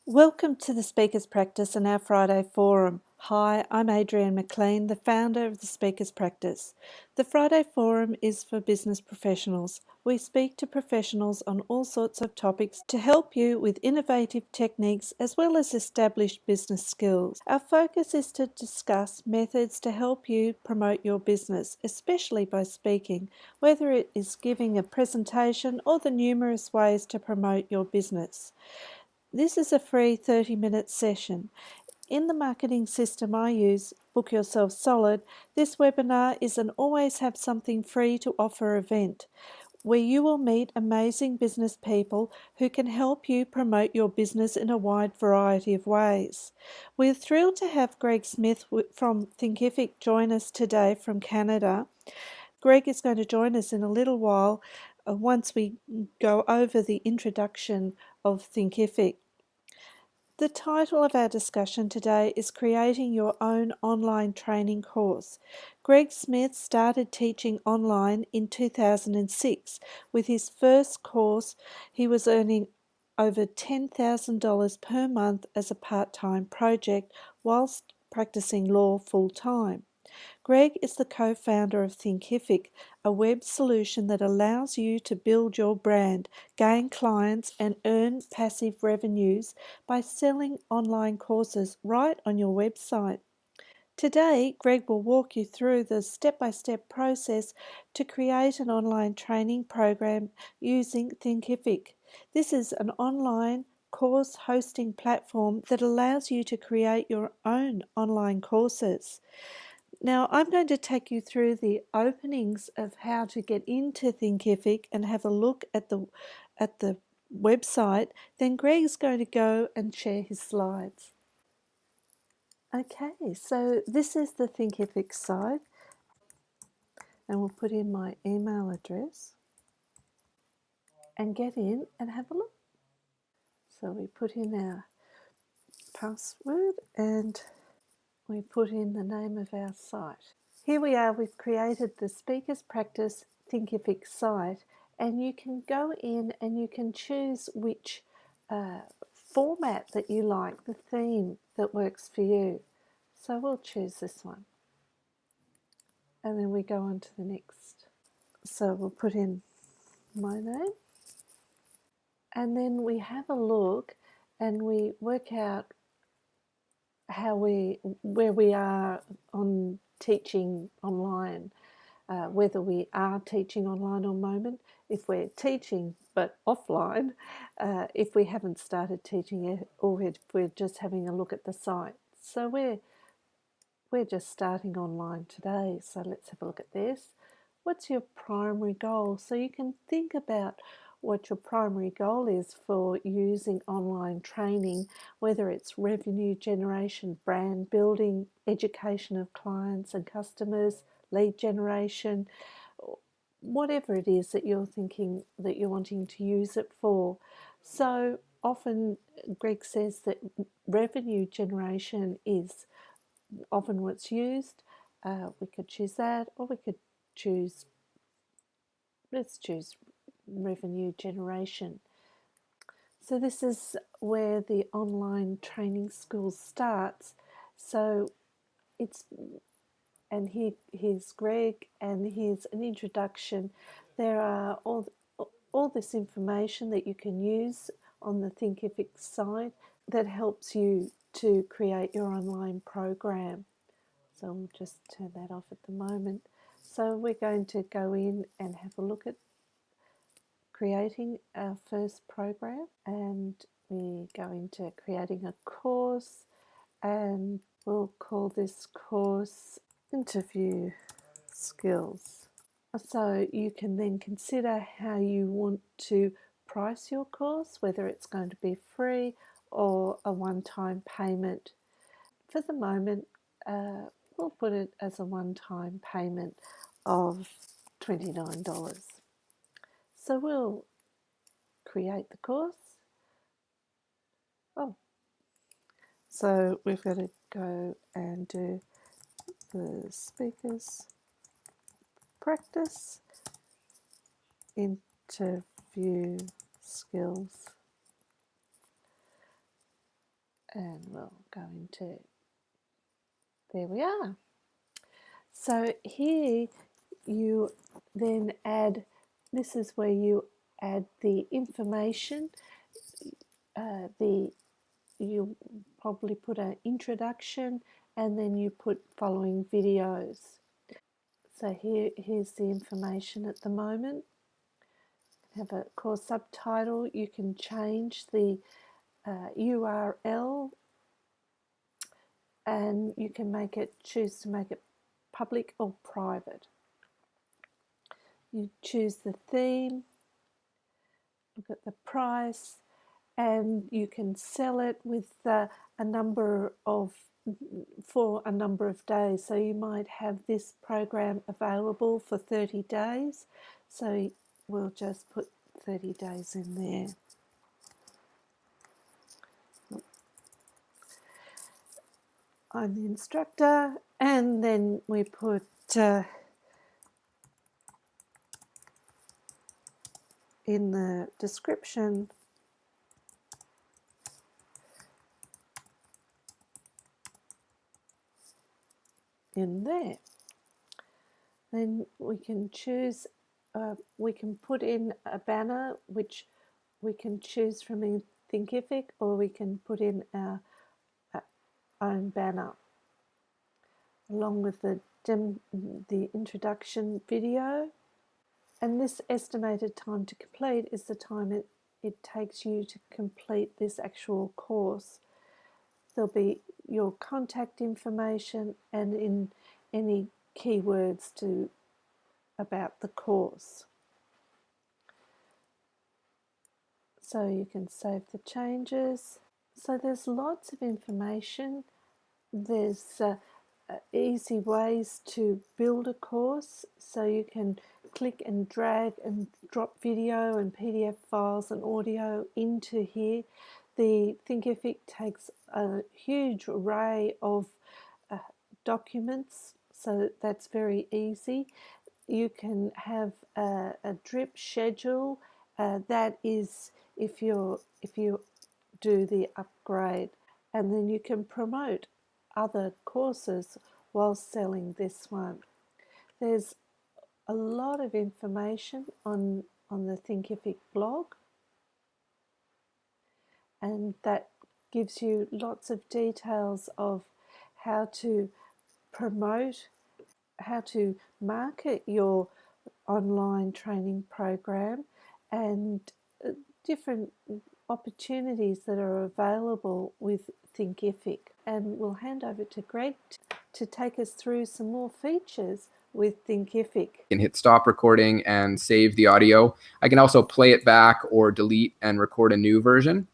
Welcome to the Speakers Practice and our Friday Forum. Hi, I'm Adrienne McLean, the founder of the Speakers Practice. The Friday Forum is for business professionals. We speak to professionals on all sorts of topics to help you with innovative techniques as well as established business skills. Our focus is to discuss methods to help you promote your business, especially by speaking, whether it is giving a presentation or the numerous ways to promote your business. This is a free 30-minute session. In the marketing system I use, Book Yourself Solid, this webinar is an always have something free to offer event where you will meet amazing business people who can help you promote your business in a wide variety of ways. We're thrilled to have Greg Smith from Thinkific join us today from Canada. Greg is going to join us in a little while once we go over the introduction of Thinkific. The title of our discussion today is Creating Your Own Online Training Course. Greg Smith started teaching online in 2006. With his first course, he was earning over $10,000 per month as a part-time project whilst practicing law full-time. Greg is the co-founder of Thinkific, a web solution that allows you to build your brand, gain clients, and earn passive revenues by selling online courses right on your website. Today, Greg will walk you through the step-by-step process to create an online training program using Thinkific. This is an online course hosting platform that allows you to create your own online courses. Now, I'm going to take you through the openings of how to get into Thinkific and have a look at the website. Then Greg's going to go and share his slides. Okay, so this is the Thinkific site, and we'll put in my email address and get in and have a look. So we put in our password and we put in the name of our site. Here we are, we've created the Speakers Practice Thinkific site, and you can go in and you can choose which format that you like, the theme that works for you. So we'll choose this one. And then we go on to the next. So we'll put in my name. And then we have a look and we work out where we are on teaching online, whether we are teaching online or moment, if we're teaching but offline, if we haven't started teaching yet, or if we're just having a look at the site. So we're just starting online today, so let's have a look at this. What's your primary goal? So you can think about what your primary goal is for using online training, whether it's revenue generation, brand building, education of clients and customers, lead generation, whatever it is that you're thinking that you're wanting to use it for. So often Greg says that revenue generation is often what's used. We could choose that, or we could choose, let's choose revenue generation. So this is where the online training school starts. So here's Greg, and here's an introduction. There are all this information that you can use on the Thinkific site that helps you to create your online program. So we'll just turn that off at the moment. So we're going to go in and have a look at creating our first program, and we go into creating a course, and we'll call this course Interview Skills. So you can then consider how you want to price your course, whether it's going to be free or a one-time payment. For the moment, we'll put it as a one-time payment of $29. So we'll create the course. So we've got to go and do the Speakers Practice Interview Skills. And we'll go into, there we are. So here you then add, this is where you add the information. You probably put an introduction and then you put following videos. So here's the information at the moment. Have a course subtitle. You can change the URL and you can choose to make it public or private. You choose the theme, look at the price, and you can sell it with for a number of days. So you might have this program available for 30 days. So we'll just put 30 days in there. I'm the instructor, and then we put in the description in there. Then we can choose, we can put in a banner which we can choose from Thinkific, or we can put in our own banner along with the introduction video. And this estimated time to complete is the time it takes you to complete this actual course. There'll be your contact information and in any keywords about the course. So you can save the changes. So there's lots of information. There's easy ways to build a course, so you can click and drag and drop video and PDF files and audio into here. The Thinkific takes a huge array of documents, so that's very easy. You can have a drip schedule. That is if you do the upgrade, and then you can promote other courses while selling this one. There's a lot of information on the Thinkific blog, and that gives you lots of details of how to promote, how to market your online training program, and different opportunities that are available with Thinkific. And we'll hand over to Greg to take us through some more features with Thinkific. I can hit stop recording and save the audio. I can also play it back or delete and record a new version.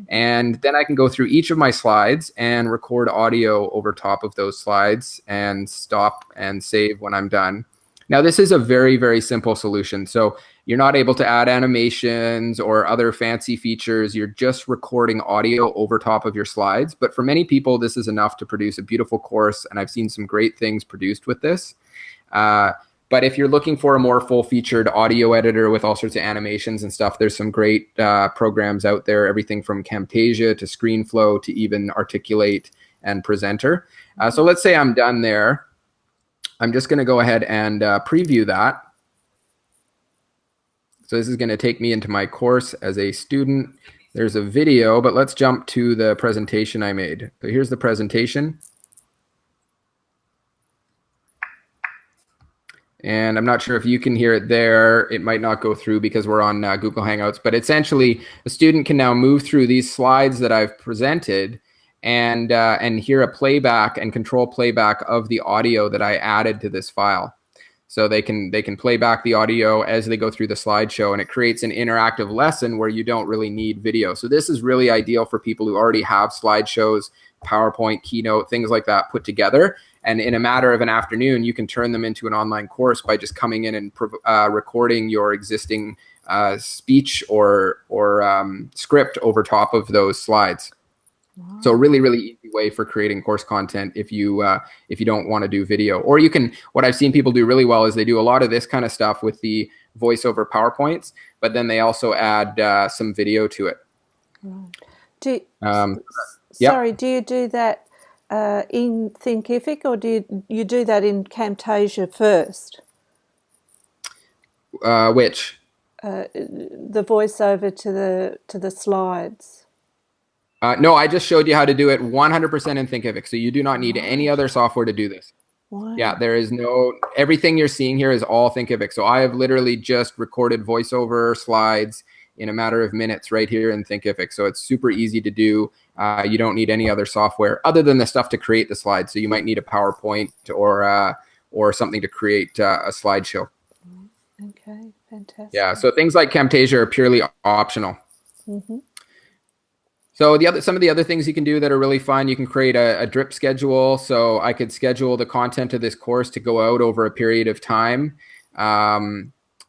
And then I can go through each of my slides and record audio over top of those slides and stop and save when I'm done. Now, this is a very, very simple solution. So you're not able to add animations or other fancy features. You're just recording audio over top of your slides. But for many people, this is enough to produce a beautiful course. And I've seen some great things produced with this. But if you're looking for a more full-featured audio editor with all sorts of animations and stuff, there's some great programs out there, everything from Camtasia to ScreenFlow to even Articulate and Presenter. So let's say I'm done there. I'm just going to go ahead and preview that. So this is going to take me into my course as a student. There's a video, but let's jump to the presentation I made. So here's the presentation. And I'm not sure if you can hear it there. It might not go through because we're on Google Hangouts. But essentially, a student can now move through these slides that I've presented and hear a playback and control playback of the audio that I added to this file. So they can play back the audio as they go through the slideshow, and it creates an interactive lesson where you don't really need video. So this is really ideal for people who already have slideshows, PowerPoint, Keynote, things like that put together. And in a matter of an afternoon, you can turn them into an online course by just coming in and recording your existing speech or script over top of those slides. Wow. So really, really easy way for creating course content if you don't want to do video. Or you can, what I've seen people do really well is they do a lot of this kind of stuff with the voiceover PowerPoints, but then they also add some video to it. Right. Yep. Sorry, do you do that in Thinkific, or do you do that in Camtasia first? Which? The voiceover to the slides. No, I just showed you how to do it 100% in Thinkific. So you do not need any Right. other software to do this. Yeah, Wow. there is no, everything you're seeing here is all Thinkific. So I have literally just recorded voiceover slides in a matter of minutes right here in Thinkific. So it's super easy to do. You don't need any other software other than the stuff to create the slides. So you might need a PowerPoint or something to create a slideshow. Okay, Yeah, fantastic. so things like Camtasia are purely optional. Mm-hmm. So some of the other things you can do that are really fun, you can create a drip schedule. So I could schedule the content of this course to go out over a period of time.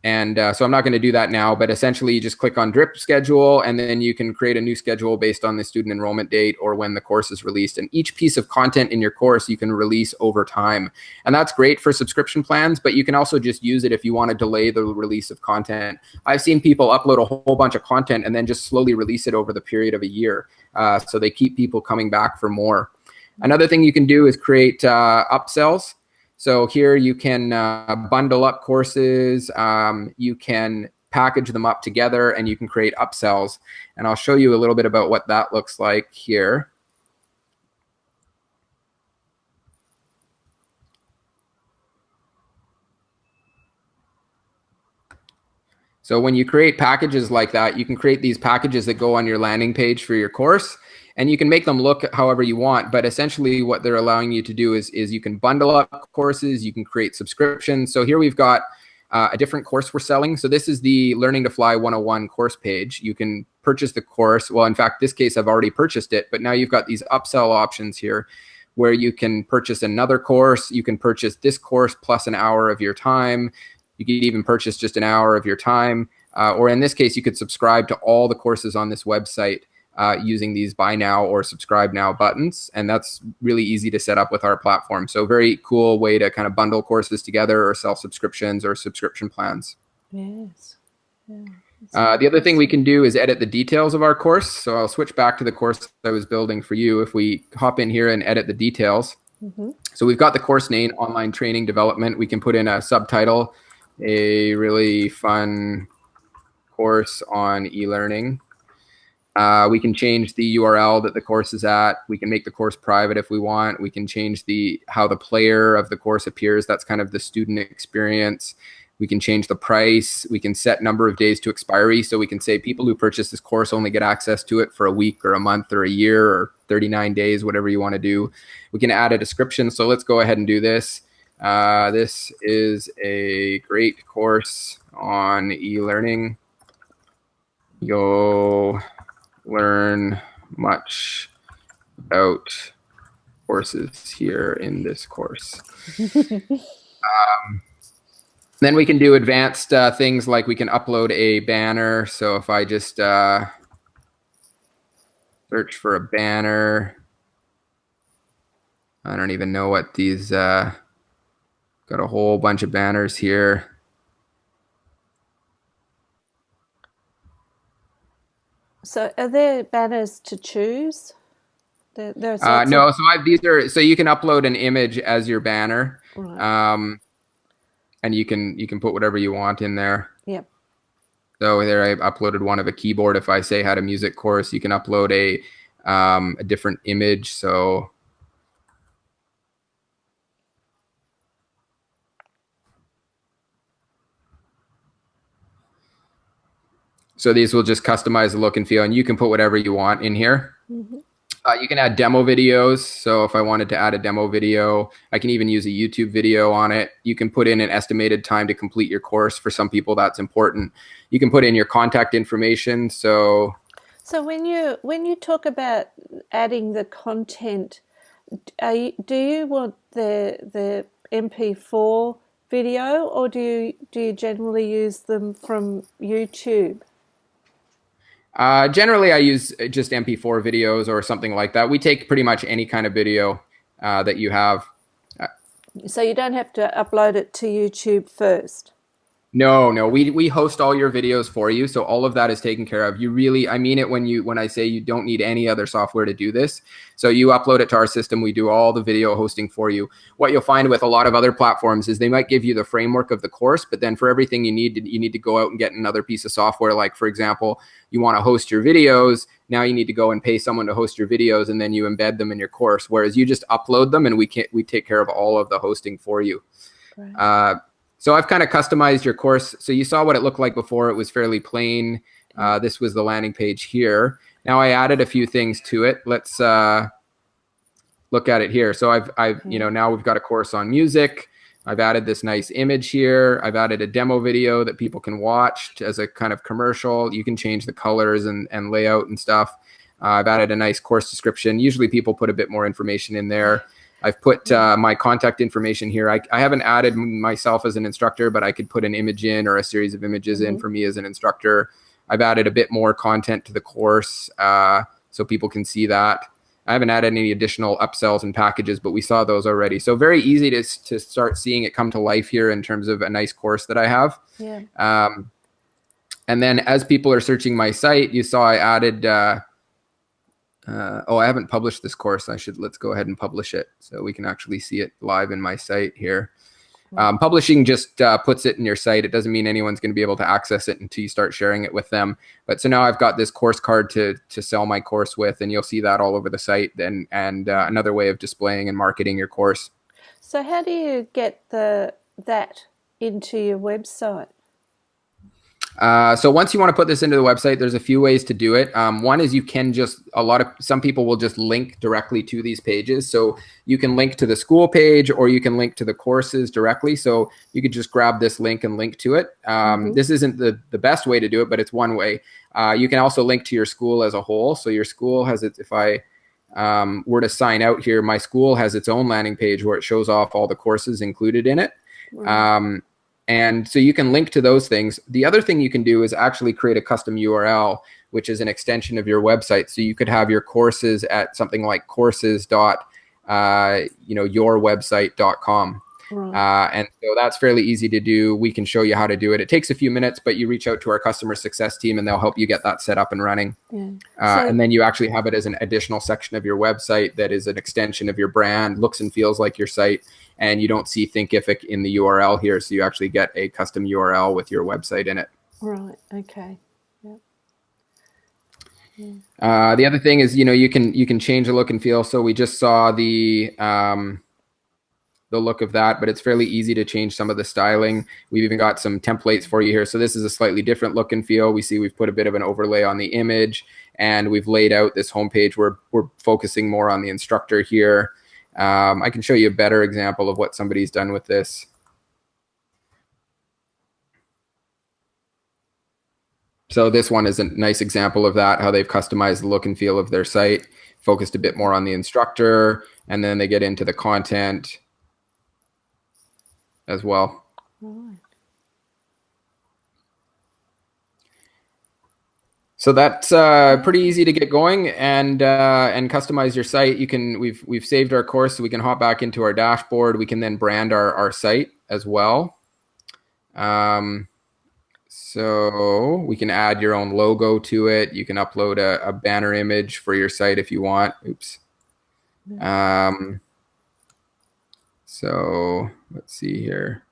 So I'm not going to do that now, but essentially you just click on drip schedule, and then you can create a new schedule based on the student enrollment date or when the course is released. And each piece of content in your course you can release over time. And that's great for subscription plans, but you can also just use it if you want to delay the release of content. I've seen people upload a whole bunch of content and then just slowly release it over the period of a year. So they keep people coming back for more. Another thing you can do is create upsells. So here you can bundle up courses, you can package them up together, and you can create upsells. And I'll show you a little bit about what that looks like here. So when you create packages like that, you can create these packages that go on your landing page for your course, and you can make them look however you want. But essentially what they're allowing you to do is you can bundle up courses, you can create subscriptions. So here we've got a different course we're selling. So this is the Learning to Fly 101 course page. You can purchase the course. Well, in fact, this case, I've already purchased it, but now you've got these upsell options here where you can purchase another course. You can purchase this course plus an hour of your time. You could even purchase just an hour of your time. Or in this case, you could subscribe to all the courses on this website using these buy now or subscribe now buttons. And that's really easy to set up with our platform. So very cool way to kind of bundle courses together or sell subscriptions or subscription plans. Yes. Yeah. The other thing we can do is edit the details of our course. So I'll switch back to the course I was building for you. If we hop in here and edit the details. Mm-hmm. So we've got the course name, Online Training Development. We can put in a subtitle, a really fun course on e-learning. We can change the URL that the course is at. We can make the course private if we want. We can change how the player of the course appears. That's kind of the student experience. We can change the price. We can set number of days to expiry. So we can say people who purchase this course only get access to it for a week or a month or a year or 39 days, whatever you want to do. We can add a description. So let's go ahead and do this. This is a great course on e-learning. You'll learn much about courses here in this course. Then we can do advanced things like we can upload a banner. So if I just search for a banner, I don't even know what these, got a whole bunch of banners here. So are there banners to choose? There's no, so you can upload an image as your banner. Right. And you can put whatever you want in there. Yep. So there I uploaded one of a keyboard. If I say how to music course, you can upload a different image. So these will just customize the look and feel, and you can put whatever you want in here. Mm-hmm. You can add demo videos. So if I wanted to add a demo video, I can even use a YouTube video on it. You can put in an estimated time to complete your course. For some people, that's important. You can put in your contact information. So when you talk about adding the content, do you want the MP4 video, or do you generally use them from YouTube? Generally, I use just MP4 videos or something like that. We take pretty much any kind of video that you have. So you don't have to upload it to YouTube first? No, we host all your videos for you, so all of that is taken care of. You really, I mean it when I say you don't need any other software to do this. So you upload it to our system, we do all the video hosting for you. What you'll find with a lot of other platforms is they might give you the framework of the course, but then for everything you need to go out and get another piece of software. Like for example, you want to host your videos, now you need to go and pay someone to host your videos, and then you embed them in your course. Whereas you just upload them, and we take care of all of the hosting for you. Right. So I've kind of customized your course. So you saw what it looked like before. It was fairly plain. This was the landing page here. Now I added a few things to it. Let's look at it here. So I've now we've got a course on music. I've added this nice image here. I've added a demo video that people can watch as a kind of commercial. You can change the colors and layout and stuff. I've added a nice course description. Usually people put a bit more information in there. I've put my contact information here. I haven't added myself as an instructor, but I could put an image in or a series of images in for me as an instructor. I've added a bit more content to the course so people can see that. I haven't added any additional upsells and packages, but we saw those already. So very easy to start seeing it come to life here in terms of a nice course that I have. Yeah. And then as people are searching my site, you saw I added... I haven't published this course. Let's go ahead and publish it so we can actually see it live in my site here. Publishing just puts it in your site. It doesn't mean anyone's going to be able to access it until you start sharing it with them. But so now I've got this course card to sell my course with, and you'll see that all over the site. And another way of displaying and marketing your course. So how do you get that into your website? So once you want to put this into the website, there's a few ways to do it. One is you can some people will just link directly to these pages. So you can link to the school page, or you can link to the courses directly. So you could just grab this link and link to it. This isn't the best way to do it, but it's one way. You can also link to your school as a whole. So your school has its, if I were to sign out here, my school has its own landing page where it shows off all the courses included in it. And so you can link to those things. The other thing you can do is actually create a custom URL, which is an extension of your website. So you could have your courses at something like courses.yourwebsite.com. And so that's fairly easy to do. We can show you how to do it. It takes a few minutes, but you reach out to our customer success team and they'll help you get that set up and running. And then you actually have it as an additional section of your website that is an extension of your brand, looks and feels like your site. And you don't see Thinkific in the URL here. So you actually get a custom URL with your website in it. Right. Okay. The other thing is, you can change the look and feel. So we just saw the look of that, but it's fairly easy to change some of the styling. We've even got some templates for you here. So this is a slightly different look and feel. We see we've put a bit of an overlay on the image, and we've laid out this homepage. We're focusing more on the instructor here. I can show you a better example of what somebody's done with this. So this one is a nice example of that, how they've customized the look and feel of their site, focused a bit more on the instructor, and then they get into the content as well. So that's pretty easy to get going and customize your site. We've saved our course, so we can hop back into our dashboard. We can then brand our site as well. So we can add your own logo to it. You can upload a banner image for your site if you want. Oops. So let's see here.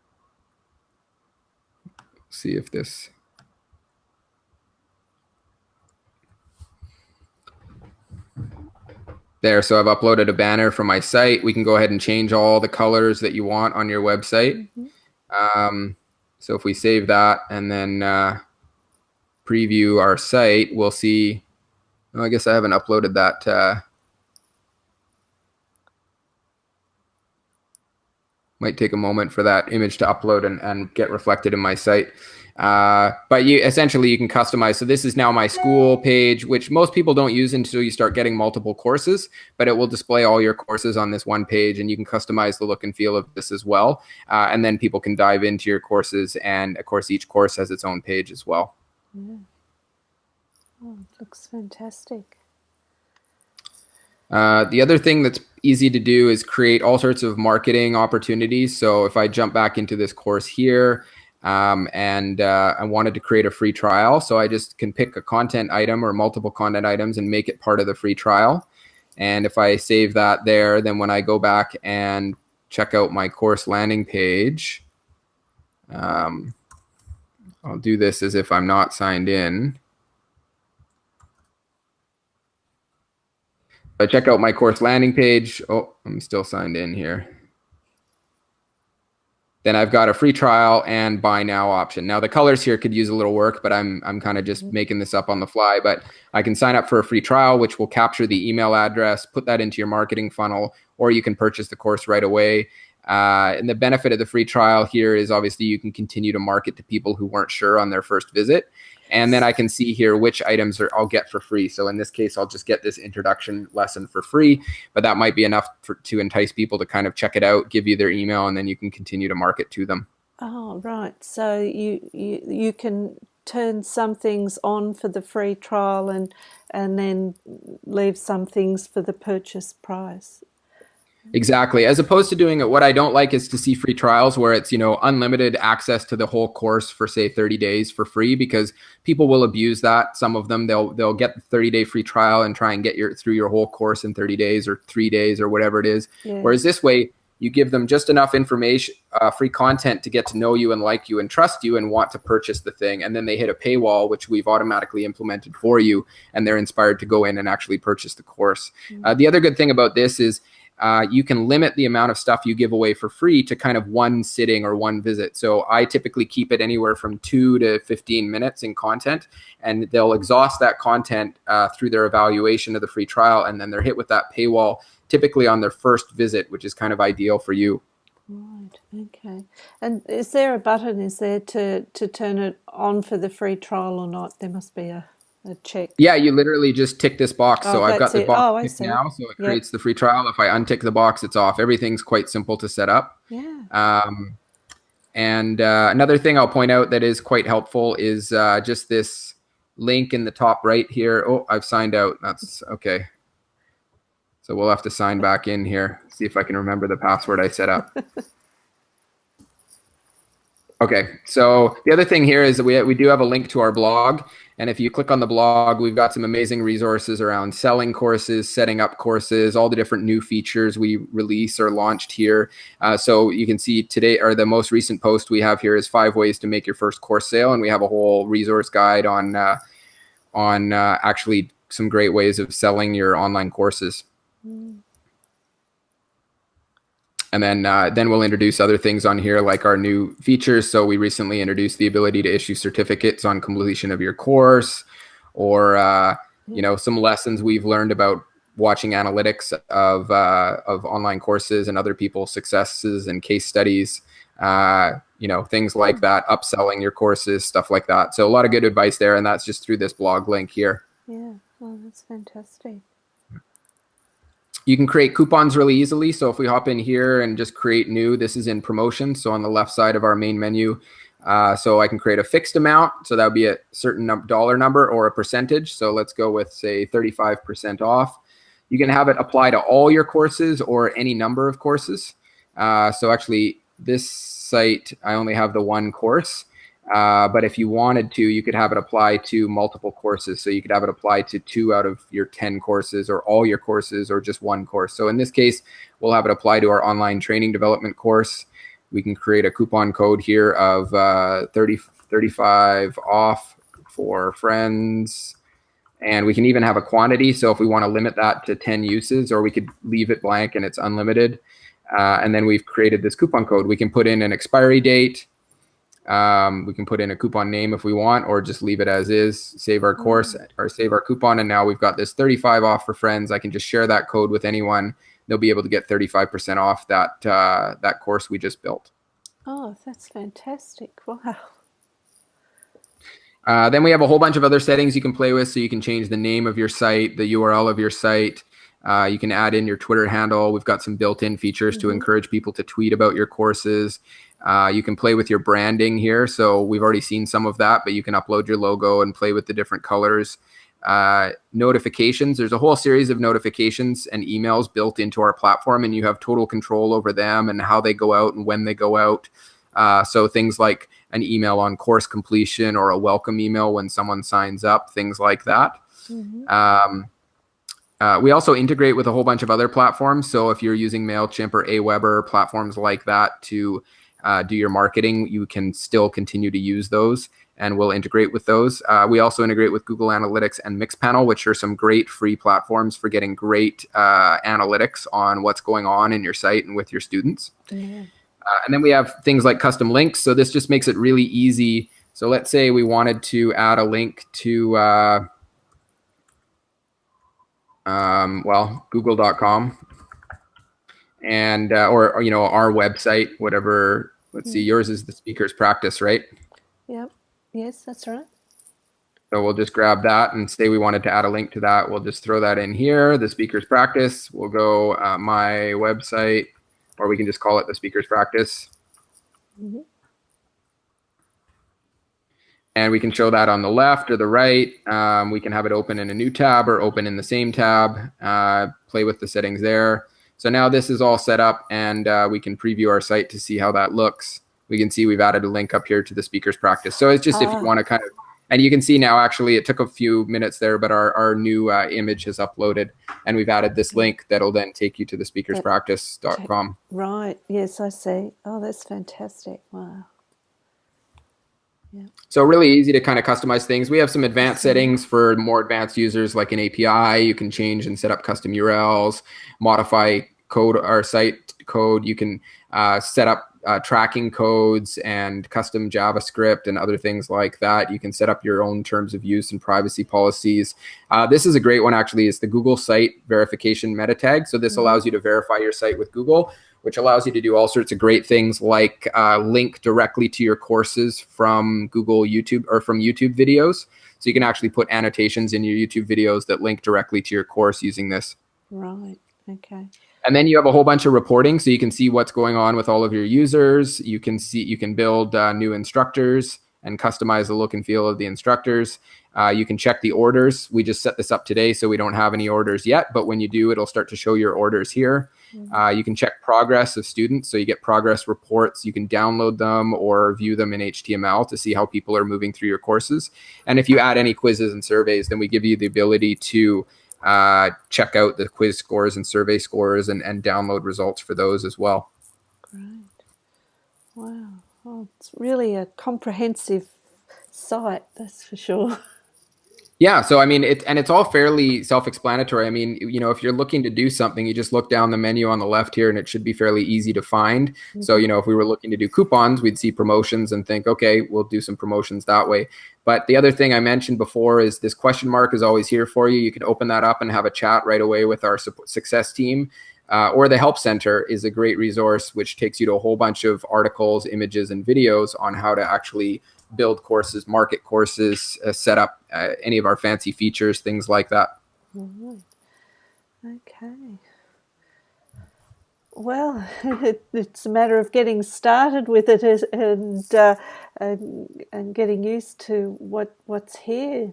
See if this. There, so I've uploaded a banner from my site. We can go ahead and change all the colors that you want on your website. So if we save that and then preview our site, we'll see. Oh, I guess I haven't uploaded that. Might take a moment for that image to upload and get reflected in my site. But you can customize. So this is now my school page, which most people don't use until you start getting multiple courses, but it will display all your courses on this one page, and you can customize the look and feel of this as well. And then people can dive into your courses, and of course, each course has its own page as well. Oh, it looks fantastic. The other thing that's easy to do is create all sorts of marketing opportunities. So if I jump back into this course here, and I wanted to create a free trial. So I just can pick a content item or multiple content items and make it part of the free trial. And if I save that there, then when I go back and check out my course landing page, I'll do this as if I'm not signed in. I check out my course landing page. Oh, I'm still signed in here. Then I've got a free trial and buy now option. Now the colors here could use a little work, but I'm kind of just making this up on the fly. But I can sign up for a free trial, which will capture the email address, put that into your marketing funnel, or you can purchase the course right away. And the benefit of the free trial here is obviously you can continue to market to people who weren't sure on their first visit. And then I can see here which items I'll get for free. So in this case, I'll just get this introduction lesson for free, but that might be enough to entice people to kind of check it out, give you their email, and then you can continue to market to them. Oh, right. So you can turn some things on for the free trial and then leave some things for the purchase price. Exactly. As opposed to doing it, what I don't like is to see free trials where it's, unlimited access to the whole course for say 30 days for free, because people will abuse that. Some of them, they'll get the 30-day free trial and try and get through your whole course in 30 days or 3 days or whatever it is. Yeah. Whereas this way, you give them just enough information, free content to get to know you and like you and trust you and want to purchase the thing. And then they hit a paywall, which we've automatically implemented for you, and they're inspired to go in and actually purchase the course. Mm-hmm. The other good thing about this is you can limit the amount of stuff you give away for free to kind of one sitting or one visit. So I typically keep it anywhere from 2 to 15 minutes in content, and they'll exhaust that content through their evaluation of the free trial, and then they're hit with that paywall typically on their first visit, which is kind of ideal for you. Right, okay. And is there a button, to turn it on for the free trial or not? There must be a check. Yeah, you literally just tick this box. So I've got the box ticked now, so it creates the free trial. If I untick the box, it's off. Everything's quite simple to set up. Yeah. And another thing I'll point out that is quite helpful is just this link in the top right here. Oh, I've signed out. That's okay. So we'll have to sign back in here. See if I can remember the password I set up. Okay, so the other thing here is that we do have a link to our blog. And if you click on the blog, we've got some amazing resources around selling courses, setting up courses, all the different new features we release or launched here. So you can see today, or the most recent post we have here is 5 ways to make your first course sale. And we have a whole resource guide on actually some great ways of selling your online courses. Mm. And then we'll introduce other things on here like our new features. So we recently introduced the ability to issue certificates on completion of your course, or some lessons we've learned about watching analytics of online courses and other people's successes and case studies. Things like that, upselling your courses, stuff like that. So a lot of good advice there, and that's just through this blog link here. Yeah, well, that's fantastic. You can create coupons really easily. So if we hop in here and just create new, this is in promotion. So on the left side of our main menu, so I can create a fixed amount. So that would be a certain dollar number or a percentage. So let's go with, say, 35% off. You can have it apply to all your courses or any number of courses. So actually, this site, I only have the one course. But if you wanted to, you could have it apply to multiple courses. So you could have it apply to 2 out of your 10 courses, or all your courses, or just one course. So in this case, we'll have it apply to our online training development course. We can create a coupon code here of 35 off for friends. And we can even have a quantity. So if we want to limit that to 10 uses, or we could leave it blank and it's unlimited. And then we've created this coupon code. We can put in an expiry date. We can put in a coupon name if we want, or just leave it as is, save our course or save our coupon. And now we've got this 35 off for friends. I can just share that code with anyone. They'll be able to get 35% off that course we just built. Oh, that's fantastic. Wow. Then we have a whole bunch of other settings you can play with. So you can change the name of your site, the URL of your site. You can add in your Twitter handle. We've got some built-in features to encourage people to tweet about your courses. You can play with your branding here. So we've already seen some of that, but you can upload your logo and play with the different colors. Notifications. There's a whole series of notifications and emails built into our platform, and you have total control over them and how they go out and when they go out. So things like an email on course completion or a welcome email when someone signs up, things like that. We also integrate with a whole bunch of other platforms. So if you're using MailChimp or Aweber, platforms like that to do your marketing, you can still continue to use those, and we'll integrate with those. We also integrate with Google Analytics and Mixpanel, which are some great free platforms for getting great analytics on what's going on in your site and with your students. And then we have things like custom links. So this just makes it really easy. So let's say we wanted to add a link to google.com and or our website, whatever. Let's see, yours is the Speaker's Practice, right? Yep. Yes, that's right. So we'll just grab that and say we wanted to add a link to that. We'll just throw that in here, the Speaker's Practice. We'll go my website, or we can just call it the Speaker's Practice. And we can show that on the left or the right. We can have it open in a new tab or open in the same tab, play with the settings there. So now this is all set up, and we can preview our site to see how that looks. We can see we've added a link up here to the Speaker's Practice. So it's just if you want to kind of, and you can see now actually it took a few minutes there, but our new image has uploaded, and we've added this link that'll then take you to the speakerspractice.com. Right. Yes, I see. Oh, that's fantastic. Wow. Yeah. So really easy to kind of customize things. We have some advanced settings for more advanced users, like an API. You can change and set up custom URLs, modify code or site code. You can set up tracking codes and custom JavaScript and other things like that. You can set up your own terms of use and privacy policies. This is a great one, actually. It's the Google Site Verification Meta Tag. So this allows you to verify your site with Google, which allows you to do all sorts of great things like link directly to your courses from Google YouTube or from YouTube videos. So you can actually put annotations in your YouTube videos that link directly to your course using this. Right. Okay. And then you have a whole bunch of reporting, so you can see what's going on with all of your users. You can build new instructors and customize the look and feel of the instructors. You can check the orders. We just set this up today, so we don't have any orders yet, but when you do, it'll start to show your orders here. You can check progress of students, so you get progress reports. You can download them or view them in HTML to see how people are moving through your courses. And if you add any quizzes and surveys, then we give you the ability to check out the quiz scores and survey scores and download results for those as well. Great. Wow. Oh, it's really a comprehensive site, that's for sure. Yeah, so I mean, it's all fairly self-explanatory. I mean, if you're looking to do something, you just look down the menu on the left here, and it should be fairly easy to find. So, if we were looking to do coupons, we'd see promotions and think, okay, we'll do some promotions that way. But the other thing I mentioned before is this question mark is always here for you. You can open that up and have a chat right away with our success team. Or the Help Center is a great resource, which takes you to a whole bunch of articles, images, and videos on how to actually build courses, market courses, set up any of our fancy features, things like that. Okay. Well, it's a matter of getting started with it and getting used to what's here.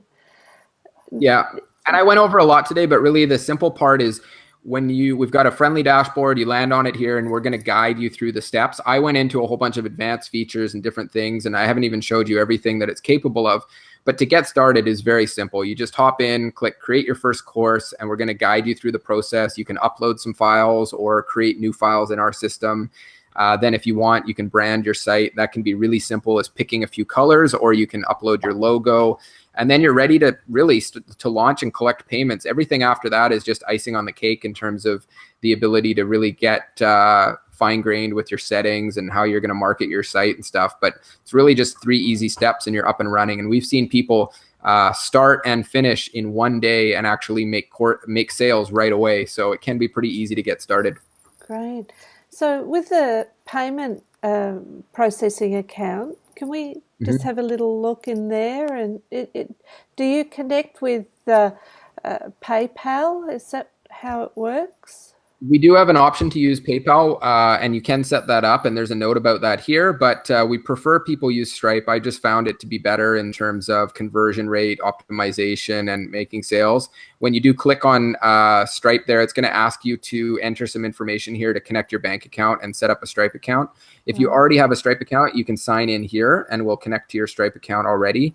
Yeah, and I went over a lot today, but really the simple part is we've got a friendly dashboard, you land on it here, and we're going to guide you through the steps. I went into a whole bunch of advanced features and different things, and I haven't even showed you everything that it's capable of. But to get started is very simple. You just hop in, click create your first course, and we're going to guide you through the process. You can upload some files or create new files in our system. Then if you want, you can brand your site. That can be really simple as picking a few colors, or you can upload your logo. And then you're ready to really to launch and collect payments. Everything after that is just icing on the cake in terms of the ability to really get fine-grained with your settings and how you're going to market your site and stuff. But it's really just 3 easy steps and you're up and running. And we've seen people start and finish in one day and actually make sales right away. So it can be pretty easy to get started. Great. So with the payment processing account, can we just have a little look in there? And do you connect with PayPal? Is that how it works? We do have an option to use PayPal, and you can set that up, and there's a note about that here, but we prefer people use Stripe. I just found it to be better in terms of conversion rate, optimization, and making sales. When you do click on Stripe there, it's going to ask you to enter some information here to connect your bank account and set up a Stripe account. If you already have a Stripe account, you can sign in here, and we'll connect to your Stripe account already.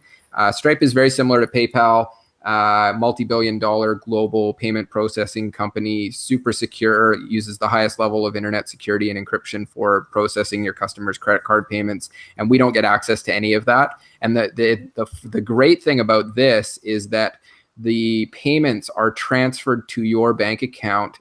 Stripe is very similar to PayPal. Multi-billion-dollar global payment processing company, super secure, uses the highest level of internet security and encryption for processing your customers' credit card payments, and we don't get access to any of that. And the great thing about this is that the payments are transferred to your bank account,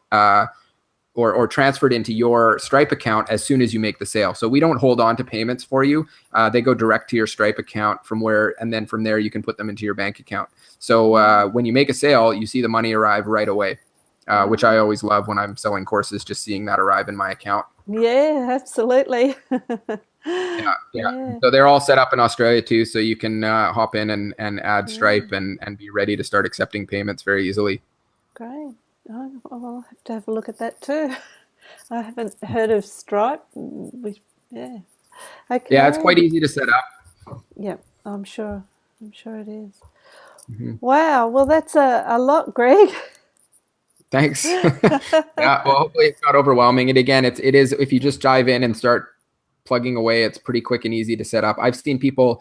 or transferred into your Stripe account as soon as you make the sale. So we don't hold on to payments for you. They go direct to your Stripe account and then from there you can put them into your bank account. So when you make a sale, you see the money arrive right away, which I always love when I'm selling courses, just seeing that arrive in my account. Yeah, absolutely. Yeah. So they're all set up in Australia too, so you can hop in and add Stripe and be ready to start accepting payments very easily. Great. Oh, I'll have to have a look at that too. I haven't heard of Stripe. Yeah. Okay. Yeah, it's quite easy to set up. Yeah, I'm sure. I'm sure it is. Wow. Well, that's a lot, Greg. Thanks. Yeah, well, hopefully it's not overwhelming. And again, it is, if you just dive in and start plugging away, it's pretty quick and easy to set up. I've seen people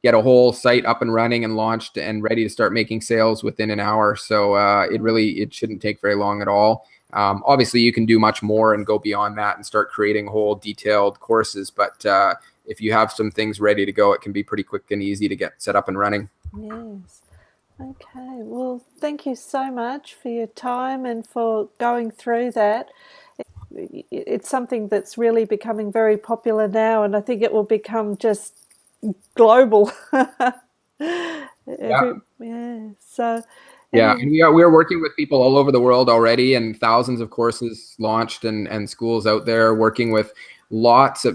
get a whole site up and running and launched and ready to start making sales within an hour. So it shouldn't take very long at all. Obviously, you can do much more and go beyond that and start creating whole detailed courses. But if you have some things ready to go, it can be pretty quick and easy to get set up and running. Yes. Okay. Well, thank you so much for your time and for going through that. It's something that's really becoming very popular now, and I think it will become just global. Yeah. So. Yeah, and we are working with people all over the world already, and thousands of courses launched, and schools out there working with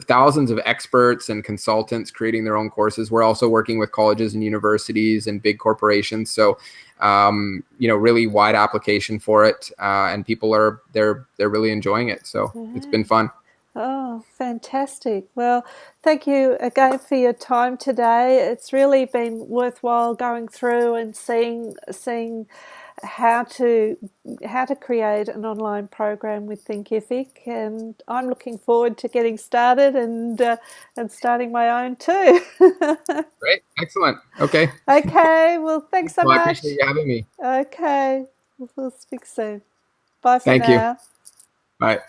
thousands of experts and consultants creating their own courses. We're also working with colleges and universities and big corporations. So, really wide application for it, and people they're really enjoying it. So it's been fun. Oh, fantastic. Well, thank you again for your time today. It's really been worthwhile going through and seeing how to create an online program with Thinkific, and I'm looking forward to getting started and starting my own too. Great. Excellent. Okay. Okay. Well, thanks so much. I appreciate you having me. Okay. We'll speak soon. Bye for Thank now. you. Bye.